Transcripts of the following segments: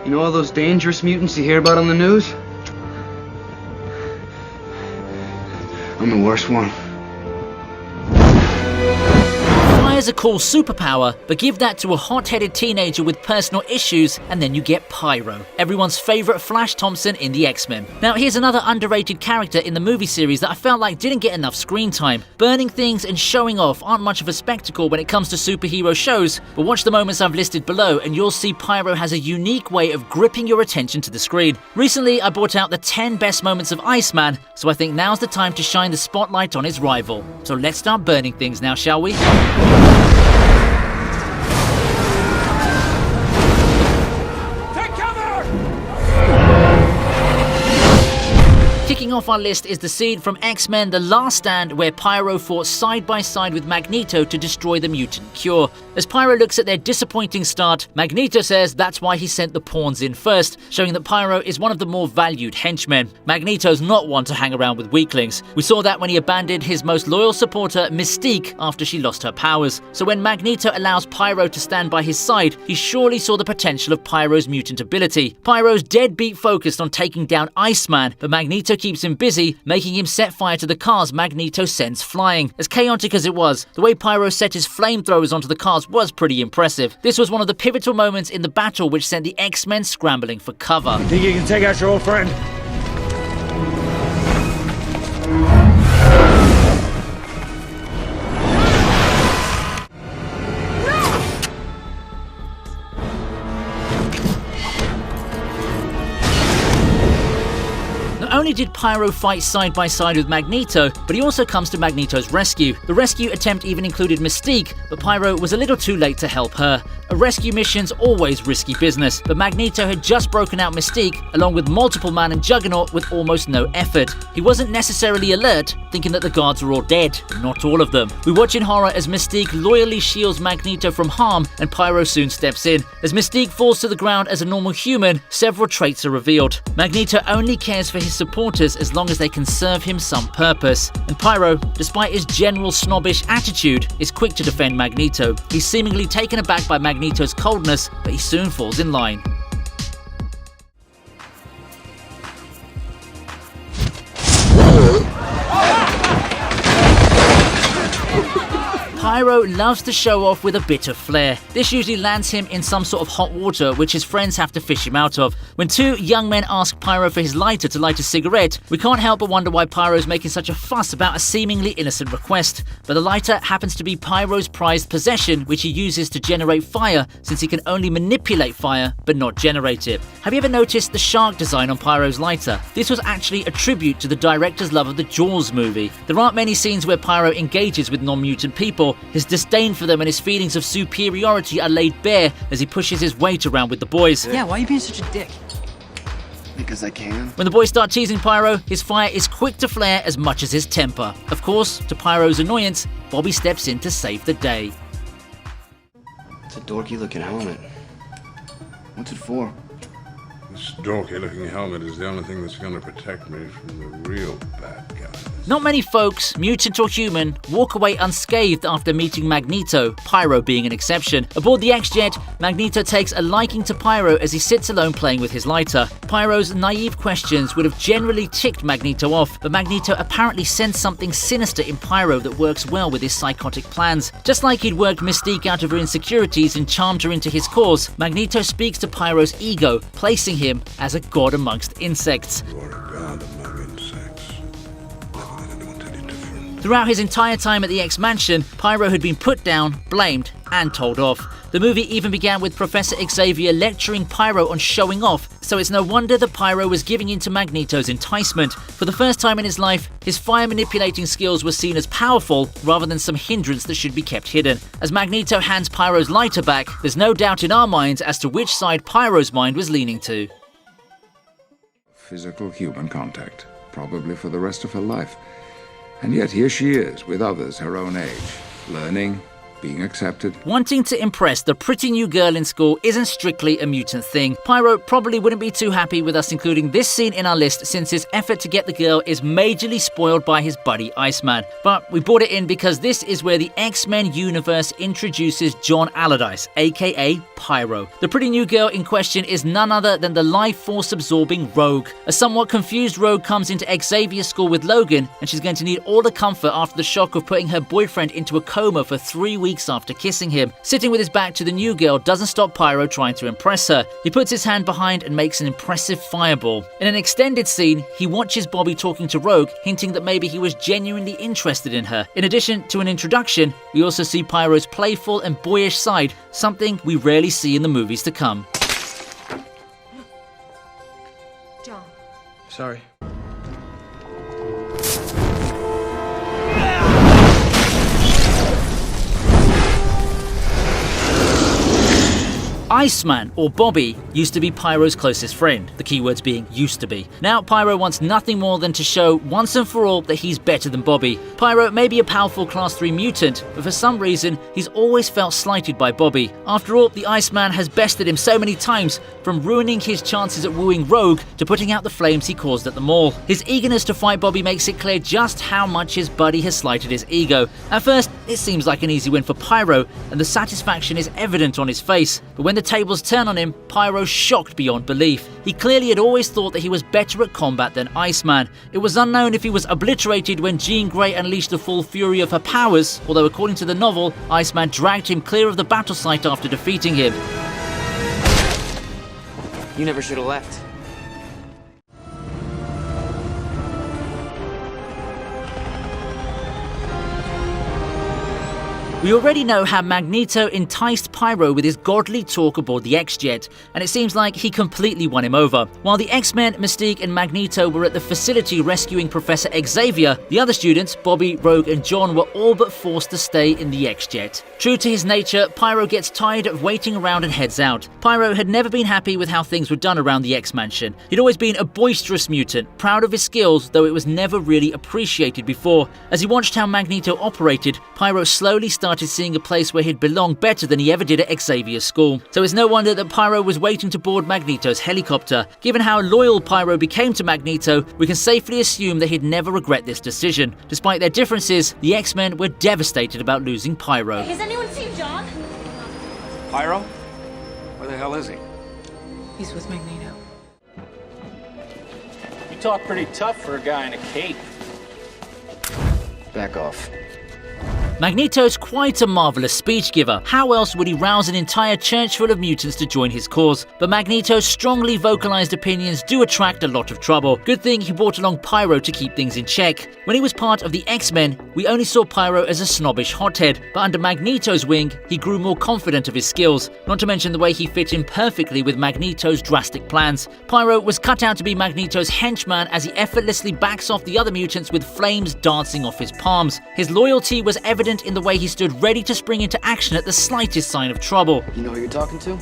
You know all those dangerous mutants you hear about on the news? I'm the worst one. Fire's a cool superpower, but give that to a hot-headed teenager with personal issues and then you get Pyro, everyone's favourite Flash Thompson in the X-Men. Now here's another underrated character in the movie series that I felt like didn't get enough screen time. Burning things and showing off aren't much of a spectacle when it comes to superhero shows, but watch the moments I've listed below and you'll see Pyro has a unique way of gripping your attention to the screen. Recently I brought out the 10 best moments of Iceman, so I think now's the time to shine the spotlight on his rival. So let's start burning things now, shall we? Kicking off our list is the scene from X-Men The Last Stand where Pyro fought side by side with Magneto to destroy the mutant cure. As Pyro looks at their disappointing start, Magneto says that's why he sent the pawns in first, showing that Pyro is one of the more valued henchmen. Magneto's not one to hang around with weaklings. We saw that when he abandoned his most loyal supporter, Mystique, after she lost her powers. So when Magneto allows Pyro to stand by his side, he surely saw the potential of Pyro's mutant ability. Pyro's deadbeat focused on taking down Iceman, but Magneto keeps him busy, making him set fire to the cars Magneto sends flying. As chaotic as it was, the way Pyro set his flamethrowers onto the cars was pretty impressive. This was one of the pivotal moments in the battle which sent the X-Men scrambling for cover. Think you can take out your old friend? Not only did Pyro fight side by side with Magneto, but he also comes to Magneto's rescue. The rescue attempt even included Mystique, but Pyro was a little too late to help her. A rescue mission's always risky business, but Magneto had just broken out Mystique, along with Multiple Man and Juggernaut with almost no effort. He wasn't necessarily alert, thinking that the guards were all dead. Not all of them. We watch in horror as Mystique loyally shields Magneto from harm, and Pyro soon steps in. As Mystique falls to the ground as a normal human, several traits are revealed. Magneto only cares for his supporters as long as they can serve him some purpose. And Pyro, despite his general snobbish attitude, is quick to defend Magneto. He's seemingly taken aback by Magneto's coldness, but he soon falls in line. Pyro loves to show off with a bit of flair. This usually lands him in some sort of hot water which his friends have to fish him out of. When two young men ask Pyro for his lighter to light a cigarette, we can't help but wonder why Pyro's making such a fuss about a seemingly innocent request. But the lighter happens to be Pyro's prized possession, which he uses to generate fire, since he can only manipulate fire but not generate it. Have you ever noticed the shark design on Pyro's lighter? This was actually a tribute to the director's love of the Jaws movie. There aren't many scenes where Pyro engages with non-mutant people. His disdain for them and his feelings of superiority are laid bare as he pushes his weight around with the boys. Yeah, why are you being such a dick? Because I can. When the boys start teasing Pyro, his fire is quick to flare as much as his temper. Of course, to Pyro's annoyance, Bobby steps in to save the day. It's a dorky looking helmet. What's it for? This dorky-looking helmet is the only thing that's going to protect me from the real bad guys. Not many folks, mutant or human, walk away unscathed after meeting Magneto, Pyro being an exception. Aboard the X-Jet, Magneto takes a liking to Pyro as he sits alone playing with his lighter. Pyro's naive questions would have generally ticked Magneto off, but Magneto apparently sensed something sinister in Pyro that works well with his psychotic plans. Just like he'd worked Mystique out of her insecurities and charmed her into his cause, Magneto speaks to Pyro's ego, placing him as a god amongst insects. You are a god among insects. Never let anyone tell you different. Throughout his entire time at the X-Mansion, Pyro had been put down, blamed, and told off. The movie even began with Professor Xavier lecturing Pyro on showing off, so it's no wonder that Pyro was giving in to Magneto's enticement. For the first time in his life, his fire manipulating skills were seen as powerful rather than some hindrance that should be kept hidden. As Magneto hands Pyro's lighter back, there's no doubt in our minds as to which side Pyro's mind was leaning to. Physical human contact, probably for the rest of her life. And yet here she is, with others her own age, learning, being accepted. Wanting to impress the pretty new girl in school isn't strictly a mutant thing. Pyro probably wouldn't be too happy with us including this scene in our list since his effort to get the girl is majorly spoiled by his buddy Iceman. But we brought it in because this is where the X-Men universe introduces John Allerdyce, aka Pyro. The pretty new girl in question is none other than the life force absorbing Rogue. A somewhat confused Rogue comes into Xavier's school with Logan, and she's going to need all the comfort after the shock of putting her boyfriend into a coma for 3 weeks after kissing him. Sitting with his back to the new girl doesn't stop Pyro trying to impress her. He puts his hand behind and makes an impressive fireball. In an extended scene, he watches Bobby talking to Rogue, hinting that maybe he was genuinely interested in her. In addition to an introduction, we also see Pyro's playful and boyish side, something we rarely see in the movies to come. John. Sorry. Iceman, or Bobby, used to be Pyro's closest friend, the keywords being used to be. Now Pyro wants nothing more than to show once and for all that he's better than Bobby. Pyro may be a powerful Class 3 mutant, but for some reason he's always felt slighted by Bobby. After all, the Iceman has bested him so many times, from ruining his chances at wooing Rogue to putting out the flames he caused at the mall. His eagerness to fight Bobby makes it clear just how much his buddy has slighted his ego. At first, it seems like an easy win for Pyro, and the satisfaction is evident on his face, but when the tables turn on him, Pyro's shocked beyond belief. He clearly had always thought that he was better at combat than Iceman. It was unknown if he was obliterated when Jean Grey unleashed the full fury of her powers, although according to the novel, Iceman dragged him clear of the battle site after defeating him. You never should have left. We already know how Magneto enticed Pyro with his godly talk aboard the X-Jet, and it seems like he completely won him over. While the X-Men, Mystique and Magneto were at the facility rescuing Professor Xavier, the other students, Bobby, Rogue and John, were all but forced to stay in the X-Jet. True to his nature, Pyro gets tired of waiting around and heads out. Pyro had never been happy with how things were done around the X-Mansion. He'd always been a boisterous mutant, proud of his skills, though it was never really appreciated before. As he watched how Magneto operated, Pyro slowly started seeing a place where he'd belong better than he ever did at Xavier's school. So it's no wonder that Pyro was waiting to board Magneto's helicopter. Given how loyal Pyro became to Magneto, we can safely assume that he'd never regret this decision. Despite their differences, the X-Men were devastated about losing Pyro. Has anyone seen John? Pyro? Where the hell is he? He's with Magneto. You talk pretty tough for a guy in a cape. Back off. Magneto's quite a marvelous speech giver. How else would he rouse an entire church full of mutants to join his cause? But Magneto's strongly vocalized opinions do attract a lot of trouble. Good thing he brought along Pyro to keep things in check. When he was part of the X-Men, we only saw Pyro as a snobbish hothead, but under Magneto's wing, he grew more confident of his skills, not to mention the way he fit in perfectly with Magneto's drastic plans. Pyro was cut out to be Magneto's henchman as he effortlessly backs off the other mutants with flames dancing off his palms. His loyalty was evident in the way he stood ready to spring into action at the slightest sign of trouble. You know who you're talking to?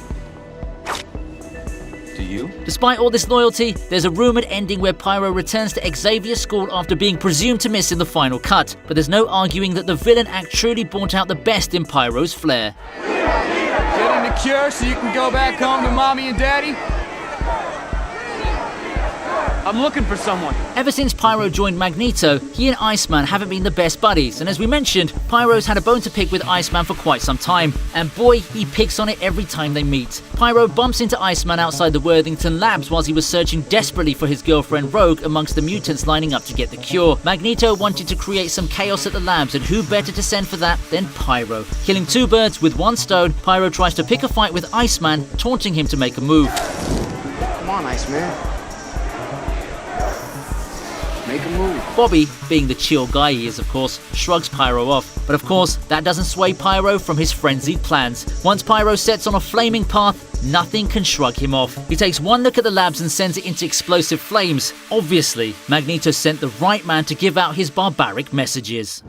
Do you? Despite all this loyalty, there's a rumored ending where Pyro returns to Xavier's school after being presumed to miss in the final cut, but there's no arguing that the villain act truly brought out the best in Pyro's flair. Getting the cure so you can go back home to mommy and daddy? I'm looking for someone. Ever since Pyro joined Magneto, he and Iceman haven't been the best buddies, and as we mentioned, Pyro's had a bone to pick with Iceman for quite some time, and boy, he picks on it every time they meet. Pyro bumps into Iceman outside the Worthington labs whilst he was searching desperately for his girlfriend Rogue amongst the mutants lining up to get the cure. Magneto wanted to create some chaos at the labs, and who better to send for that than Pyro? Killing two birds with one stone, Pyro tries to pick a fight with Iceman, taunting him to make a move. Come on, Iceman. Make a move. Bobby, being the chill guy he is of course, shrugs Pyro off. But of course, that doesn't sway Pyro from his frenzied plans. Once Pyro sets on a flaming path, nothing can shrug him off. He takes one look at the labs and sends it into explosive flames. Obviously, Magneto sent the right man to give out his barbaric messages.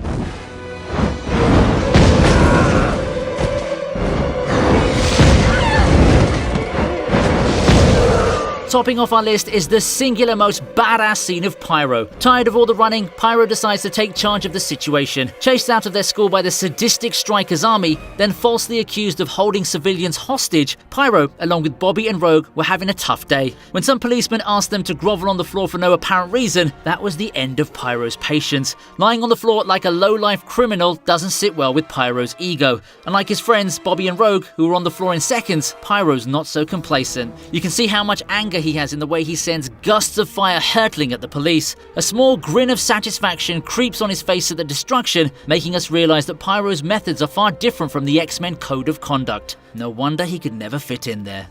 Topping off our list is the singular most badass scene of Pyro. Tired of all the running, Pyro decides to take charge of the situation. Chased out of their school by the sadistic Strikers army, then falsely accused of holding civilians hostage, Pyro, along with Bobby and Rogue, were having a tough day. When some policemen asked them to grovel on the floor for no apparent reason, that was the end of Pyro's patience. Lying on the floor like a low-life criminal doesn't sit well with Pyro's ego. Unlike his friends, Bobby and Rogue, who were on the floor in seconds, Pyro's not so complacent. You can see how much anger he has in the way he sends gusts of fire hurtling at the police. A small grin of satisfaction creeps on his face at the destruction, making us realize that Pyro's methods are far different from the X-Men code of conduct. No wonder he could never fit in there.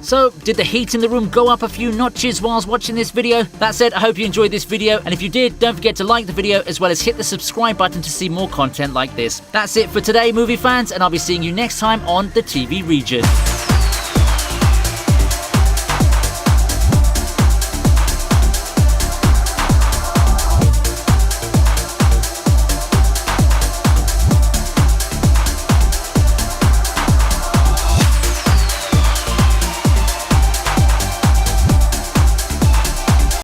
So, did the heat in the room go up a few notches whilst watching this video? That said, I hope you enjoyed this video, and if you did, don't forget to like the video as well as hit the subscribe button to see more content like this. That's it for today, movie fans, and I'll be seeing you next time on the TV Regent.